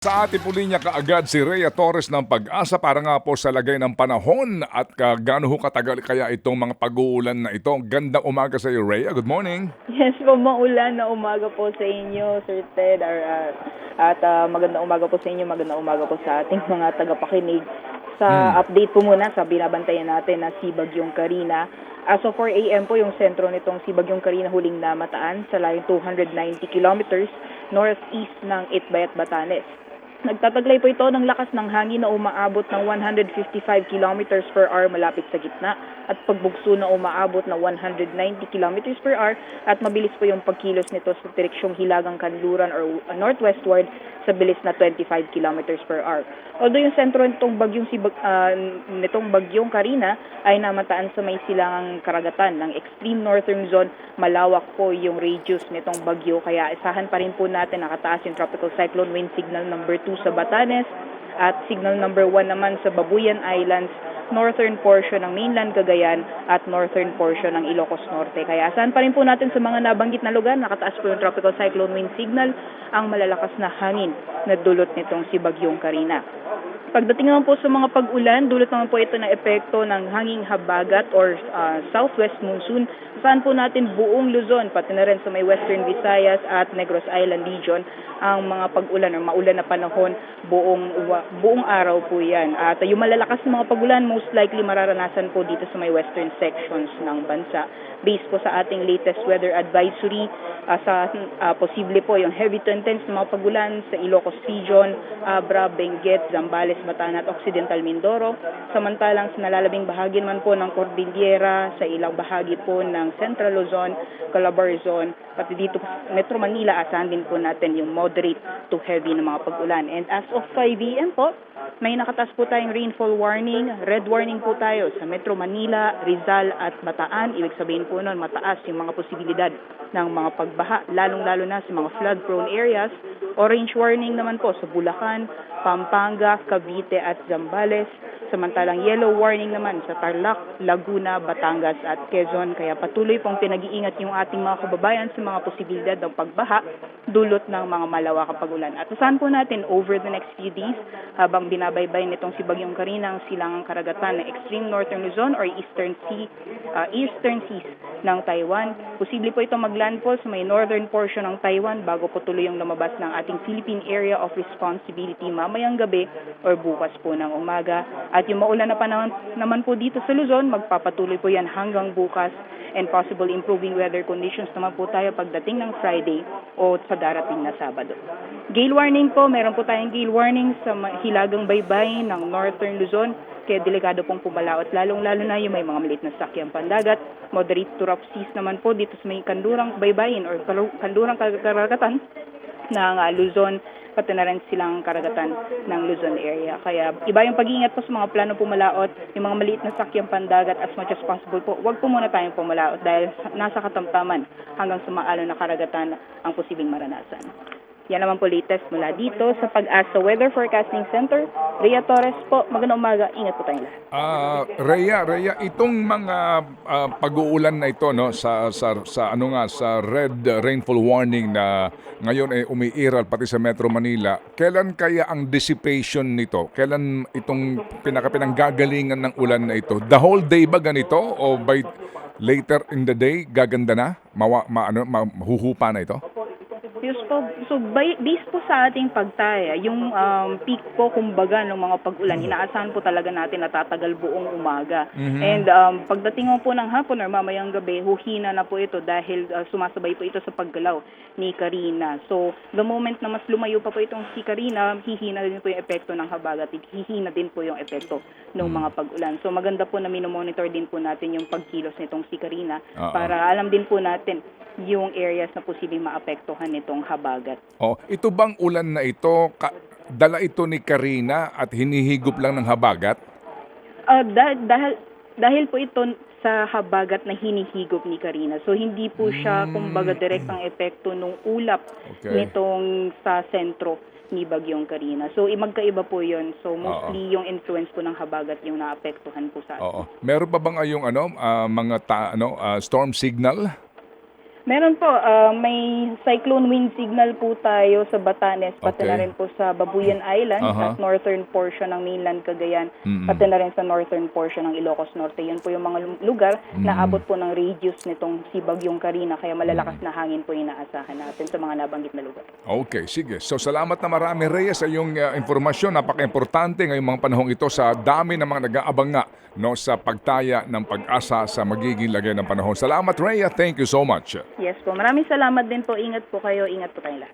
Sa ating po linya kaagad si Rhea Torres ng Pag-asa para nga po sa lagay ng panahon at gaano ho katagal kaya itong mga pag-uulan na ito. Gandang umaga sa iyo, Rhea. Good morning. Yes po, maulan na umaga po sa inyo, Sir Ted. Magandang umaga po sa inyo, magandang umaga po sa ating mga tagapakinig. Sa update po muna sa binabantayan natin na si Bagyong Carina. As of 4 a.m. po yung sentro nitong si Bagyong Carina huling namataan sa layong 290 kilometers northeast ng Itbayat, Batanes. Nagtataglay po ito ng lakas ng hangin na umaabot ng 155 kilometers per hour malapit sa gitna at pagbugso na umaabot ng 190 kilometers per hour at mabilis po yung pagkilos nito sa direksyong hilagang kanluran or northwestward sa bilis na 25 kilometers per hour. Although yung sentro nitong bagyong Carina ay namataan sa may silangang karagatan ng extreme northern zone, malawak po yung radius nitong bagyo kaya isahan pa rin po natin nakataas yung tropical cyclone wind signal number 2 sa Batanes at signal number 1 naman sa Babuyan Islands, northern portion ng mainland Cagayan at northern portion ng Ilocos Norte. Kaya asahan pa rin po natin sa mga nabanggit na lugar, nakataas po yung tropical cyclone wind signal, ang malalakas na hangin na dulot nitong si Bagyong Carina. Pagdating naman po sa mga pag-ulan, dulot naman po ito ng epekto ng hanging habagat or southwest monsoon. Saan po natin buong Luzon, pati na rin sa may Western Visayas at Negros Island region, ang mga pag-ulan o maulan na panahon buong araw po yan. At yung malalakas na mga pag-ulan, most likely mararanasan po dito sa may western sections ng bansa. Based po sa ating latest weather advisory, posible po yung heavy to intense na mga pag-ulan sa Ilocos region, Abra, Benguet, Zambales, Batanes at Occidental Mindoro. Samantalang sa nalalabing bahagi naman po ng Cordillera, sa ilang bahagi po ng Central Luzon, Calabarzon, pati dito Metro Manila, asahan din po natin yung moderate to heavy na mga pag-ulan. And as of 5 a.m. po, may nakataas po tayong rainfall warning, red warning po tayo sa Metro Manila, Rizal at Bataan. Ibig sabihin po nun, mataas yung mga posibilidad ng mga pagbaha, lalong-lalo na sa mga flood-prone areas. Orange warning naman po sa Bulacan, Pampanga, Cavite at Zambales. Samantalang yellow warning naman sa Tarlac, Laguna, Batangas at Quezon. Kaya patuloy pong pinag-iingat yung ating mga kababayan sa mga posibilidad ng pagbaha dulot ng mga malawakang pag-ulan. At asahan po natin over the next few days habang binabaybay nitong si Bagyong Carina ang silangang karagatan ng extreme northern Luzon or eastern seas ng Taiwan. Posible po ito maglandfall sa may northern portion ng Taiwan bago po tuloy yung lumabas ng ating Philippine Area of Responsibility mamayang gabi or bukas po ng umaga. At yung maulan na panahon naman po dito sa Luzon, magpapatuloy po yan hanggang bukas and possible improving weather conditions naman po tayo pagdating ng Friday o sa darating na Sabado. Gale warning po, meron po tayong gale warning sa hilagang baybay ng northern Luzon, kaya delikado pong pumalaot, lalong-lalo na yung may mga maliit na sakyang pandagat. Moderate to rough seas naman po dito sa may kandurang baybayin or kandurang karagatan ng Luzon, pati na rin silang karagatan ng Luzon area. Kaya iba yung pag-iingat po sa mga plano pumalaot, yung mga maliit na sakyang pandagat as much as possible po, wag po muna tayong pumalaot dahil nasa katamtaman hanggang sa maalon na karagatan ang posibleng maranasan. Yan naman po latest mula dito sa Pag-asa Weather Forecasting Center. Rhea Torres po, magandang umaga. Ingat po tayong lahat. Rhea, itong mga pag-uulan na ito no sa red rainfall warning na ngayon ay umiiral pati sa Metro Manila, kailan kaya ang dissipation nito? Kailan itong pinanggagalingan ng ulan na ito? The whole day ba ganito o by later in the day gaganda na? Mahuhupa na ito? Yes po. So, based po sa ating pagtaya, yung peak po, kumbaga, ng mga pag-ulan, inaasahan po talaga natin na tatagal buong umaga. And pagdating mo po ng hapon or mamayang gabi, huhina na po ito dahil sumasabay po ito sa paggalaw ni Carina. So, the moment na mas lumayo pa po itong si Carina, hihina din po yung epekto ng habagat, hihina din po yung epekto ng mga pag-ulan. So, maganda po na minomonitor din po natin yung pagkilos nitong si Carina para alam din po natin yung areas na posibleng maapektuhan nitong habagat. Ito bang ulan na ito, dala ito ni Carina at hinihigop lang ng habagat? Dahil po ito sa habagat na hinihigop ni Carina. So hindi po siya kumbaga direktang epekto ng ulap nitong sa sentro ni Bagyong Carina. So magkaiba po 'yon. So mostly yung influence po ng habagat yung naapektuhan po sa atin. Meron pa bang yung storm signal? Meron po, may cyclone wind signal po tayo sa Batanes, pati Okay. na rin po sa Babuyan Island, Aha. at northern portion ng mainland Cagayan, Mm-mm. pati na rin sa northern portion ng Ilocos Norte. Yun po yung mga lugar na abot po ng radius nitong si Bagyong Karina, kaya malalakas na hangin po yung inaasahan natin sa mga nabanggit na lugar. Okay, sige. So salamat na marami, Reyes, sa iyong informasyon. Napaka-importante ngayong mga panahong ito sa dami ng mga nag-aabang nga no, sa pagtaya ng pag-asa sa magiging lagay ng panahon. Salamat, Rhea. Thank you so much. Yes po, maraming salamat din po. Ingat po kayo, ingat po tayong lahat.